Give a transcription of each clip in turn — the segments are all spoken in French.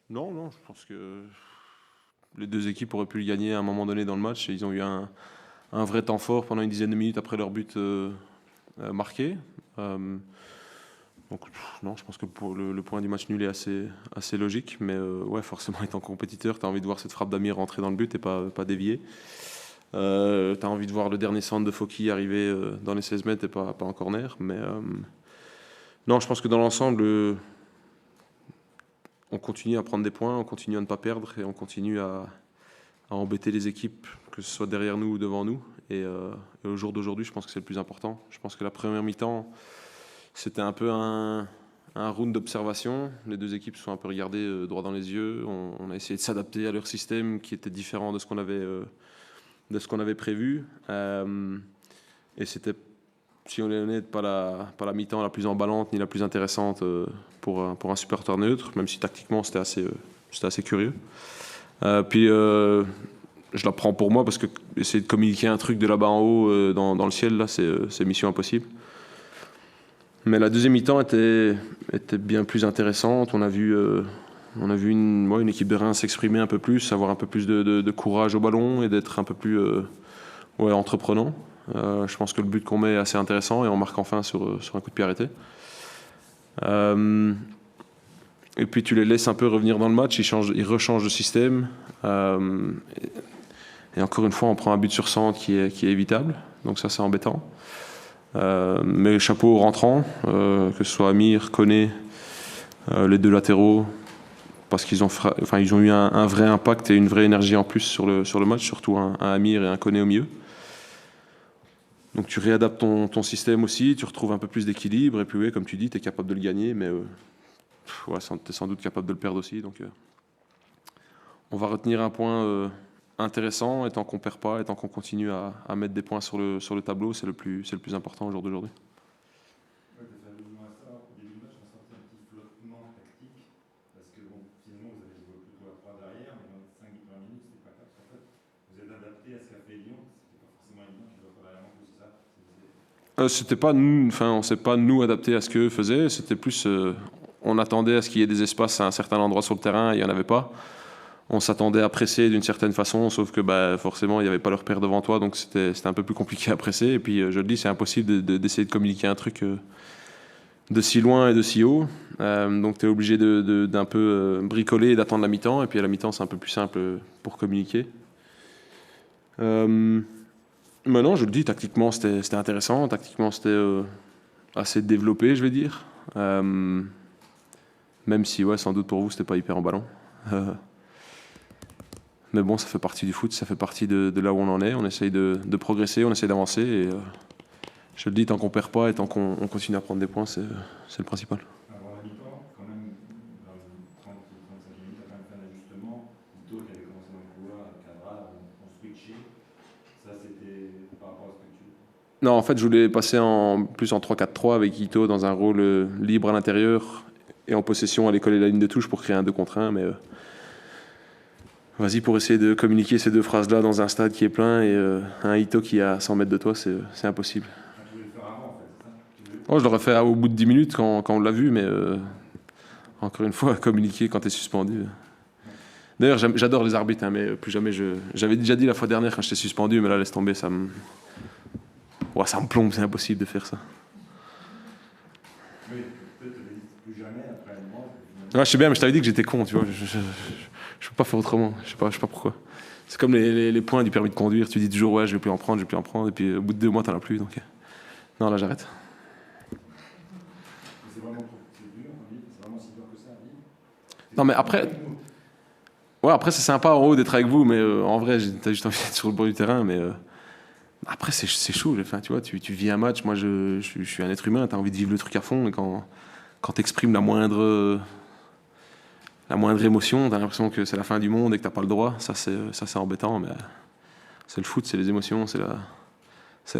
Non, non, je pense que les deux équipes auraient pu le gagner à un moment donné dans le match et ils ont eu un vrai temps fort pendant une dizaine de minutes après leur but marqué. Euh, non, je pense que pour le point du match nul est assez logique, mais ouais, forcément, étant compétiteur, tu as envie de voir cette frappe d'Amir rentrer dans le but et pas dévier. Tu as envie de voir le dernier centre de Fokki arriver dans les 16 mètres et pas en corner. Mais non, je pense que dans l'ensemble, on continue à prendre des points, on continue à ne pas perdre et on continue à embêter les équipes, que ce soit derrière nous ou devant nous. Et au jour d'aujourd'hui, je pense que c'est le plus important. Je pense que la première mi-temps, c'était un peu un round d'observation. Les deux équipes se sont un peu regardées droit dans les yeux. On a essayé de s'adapter à leur système qui était différent de ce qu'on avait prévu. Et c'était, si on est honnête, pas la mi-temps la plus emballante ni la plus intéressante pour un supporter neutre, même si tactiquement c'était assez curieux. Puis je la prends pour moi parce que essayer de communiquer un truc de là-bas en haut dans le ciel, là, c'est mission impossible. Mais la deuxième mi-temps était bien plus intéressante. On a vu une équipe de Reims s'exprimer un peu plus, avoir un peu plus de courage au ballon et d'être un peu plus entreprenant. Je pense que le but qu'on met est assez intéressant et on marque enfin sur un coup de pied arrêté. Euh, et puis tu les laisses un peu revenir dans le match, ils rechangent de système. Et encore une fois, on prend un but sur centre qui est évitable. Donc ça, c'est embêtant. Mais chapeau aux rentrants, que ce soit Amir, Koné, les deux latéraux, parce qu'ils ont eu un vrai impact et une vraie énergie en plus sur le match, surtout un Amir et un Koné au milieu. Donc tu réadaptes ton système aussi, tu retrouves un peu plus d'équilibre, et puis oui, comme tu dis, tu es capable de le gagner, mais ouais, tu es sans doute capable de le perdre aussi. Donc on va retenir un point intéressant, et tant qu'on perd pas, et tant qu'on continue à mettre des points sur le tableau, c'est le plus important au jour d'aujourd'hui. Ouais, tu as fait allusion à ça. Au début du match, on sentait un petit flottement tactique. Parce que, bon, finalement, vous avez joué plutôt à 3 derrière, mais dans les 5 premières minutes, c'était pas clair. Parce qu'en fait, vous êtes adapté à ce qu'a fait Lyon. C'était pas forcément Lyon qui joue à 3 derrière non plus, c'est ça? C'était pas nous, enfin, on s'est pas nous adapté à ce qu'eux faisaient. C'était plus, on attendait à ce qu'il y ait des espaces à un certain endroit sur le terrain, et il y en avait pas. On s'attendait à presser d'une certaine façon, sauf que bah, forcément, il n'y avait pas leur père devant toi, donc c'était un peu plus compliqué à presser. Et puis, je le dis, c'est impossible d'essayer de communiquer un truc de si loin et de si haut. Donc, tu es obligé d'un peu bricoler et d'attendre la mi-temps. Et puis, à la mi-temps, c'est un peu plus simple pour communiquer. Maintenant, je le dis, tactiquement, c'était intéressant. Tactiquement, c'était assez développé, je vais dire. Même si, ouais, sans doute pour vous, c'était pas hyper en ballon. Mais bon, ça fait partie du foot, ça fait partie de là où on en est. On essaye de progresser, on essaye d'avancer. Et je le dis, tant qu'on perd pas et tant qu'on continue à prendre des points, c'est le principal. Avant la mi-temps, quand même, dans les 30 ou 35 minutes, tu as quand même fait un ajustement. Ito qui avait commencé dans le couloir, Cadra, on switchait. Ça, c'était par rapport à ce que tu. Non, en fait, je voulais passer plus en 3-4-3 avec Ito dans un rôle libre à l'intérieur et en possession, aller coller la ligne de touche pour créer un 2 contre 1. Mais vas-y, pour essayer de communiquer ces deux phrases-là dans un stade qui est plein et un Ito qui est à 100 mètres de toi, c'est impossible. Ah, tu voulais le faire avant, en fait, c'est ça? Oh, je l'aurais fait au bout de 10 minutes quand on l'a vu, mais encore une fois, communiquer quand tu es suspendu. Ouais. D'ailleurs, j'adore les arbitres, hein, mais plus jamais je. J'avais déjà dit la fois dernière quand j'étais suspendu, mais là, laisse tomber, ouais, ça me plombe, c'est impossible de faire ça. Oui, peut-être tu avais dit plus jamais après un mois, et Ouais, finalement. je sais bien, mais je t'avais dit que j'étais con, tu vois. Je peux pas faire autrement. Je sais pas pourquoi. C'est comme les points du permis de conduire. Tu dis toujours, ouais, je vais plus en prendre, je vais plus en prendre, et puis au bout de 2 mois, t'en as plus. Donc, non, là, j'arrête. Mais c'est vraiment trop. C'est dur, on dit, c'est vraiment si dur que ça à vivre. Non, mais T'es pas après, avec nous. ouais, après c'est sympa en haut d'être avec vous, mais en vrai, t'as juste envie d'être sur le bord du terrain, mais. Après, c'est chaud. Enfin, tu vois, tu vis un match. Moi, je suis un être humain. T'as envie de vivre le truc à fond. Et quand t'exprimes la moindre émotion, t'as l'impression que c'est la fin du monde et que t'as pas le droit. Ça, c'est embêtant. Mais c'est le foot, c'est les émotions, c'est la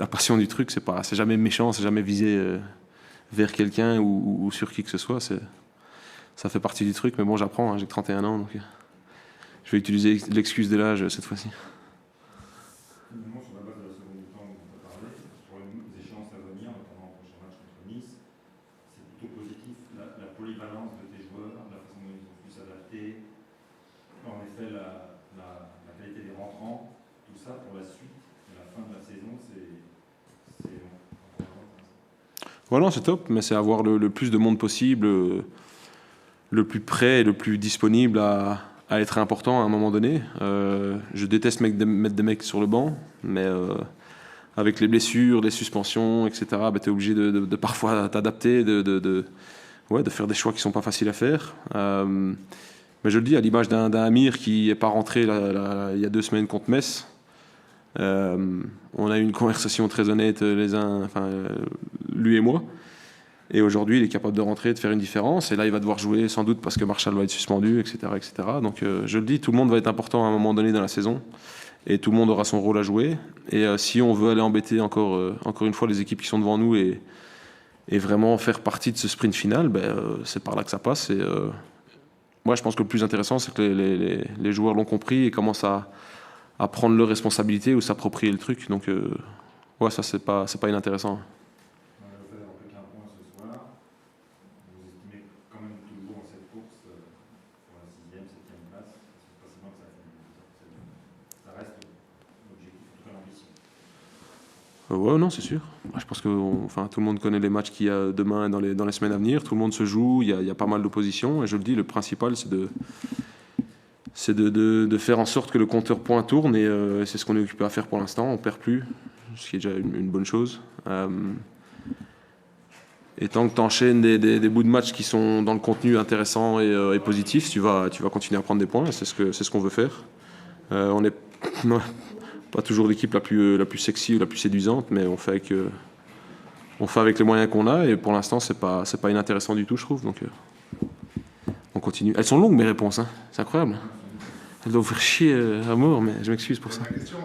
passion du truc. C'est jamais méchant, c'est jamais visé vers quelqu'un ou sur qui que ce soit. Ça fait partie du truc. Mais bon, j'apprends. Hein, j'ai que 31 ans, donc je vais utiliser l'excuse de l'âge cette fois-ci. Finalement, sur la base de la seconde mi-temps dont on a parlé, sur les échéances à venir, notamment le prochain match contre Nice, c'est plutôt positif. La polyvalence de tes joueurs, la façon dont ils ont pu s'adapter, Voilà, c'est top, mais c'est avoir le plus de monde possible, le plus prêt et le plus disponible à être important à un moment donné. Je déteste mettre des mecs sur le banc, mais avec les blessures, les suspensions, etc., bah, tu es obligé de parfois t'adapter, ouais, de faire des choix qui sont pas faciles à faire. Mais je le dis, à l'image d'un Amir qui n'est pas rentré il y a 2 semaines contre Metz. On a eu une conversation très honnête, lui et moi. Et aujourd'hui, il est capable de rentrer, de faire une différence. Et là, il va devoir jouer sans doute parce que Marshall va être suspendu, etc., etc. Donc, je le dis, tout le monde va être important à un moment donné dans la saison. Et tout le monde aura son rôle à jouer. Et si on veut aller embêter encore une fois les équipes qui sont devant nous et vraiment faire partie de ce sprint final, c'est par là que ça passe. Et moi, je pense que le plus intéressant, c'est que les joueurs l'ont compris et commencent à prendre leurs responsabilités ou s'approprier le truc. Donc, ouais, ça, c'est pas inintéressant. Le fait d'avoir pris qu'un point ce soir, vous estimez quand même toujours dans cette course pour la 6e, 7e place, c'est pas seulement que ça reste l'objectif, en tout cas l'ambition. Ouais, non, c'est sûr. Je pense que tout le monde connaît les matchs qu'il y a demain et dans les semaines à venir. Tout le monde se joue, il y a pas mal d'opposition. Et je le dis, le principal, c'est de faire en sorte que le compteur point tourne. Et c'est ce qu'on est occupé à faire pour l'instant. On ne perd plus, ce qui est déjà une bonne chose. Et tant que tu enchaînes des bouts de match qui sont dans le contenu intéressant et positif, tu vas continuer à prendre des points. C'est ce qu'on veut faire. On n'est pas toujours l'équipe la plus sexy ou la plus séduisante, mais on fait avec les moyens qu'on a. Et pour l'instant, c'est pas inintéressant du tout, je trouve. Donc, on continue. Elles sont longues, mes réponses. Hein. C'est incroyable. Elles doivent vous faire chier à mort, mais je m'excuse pour ça. Ma question,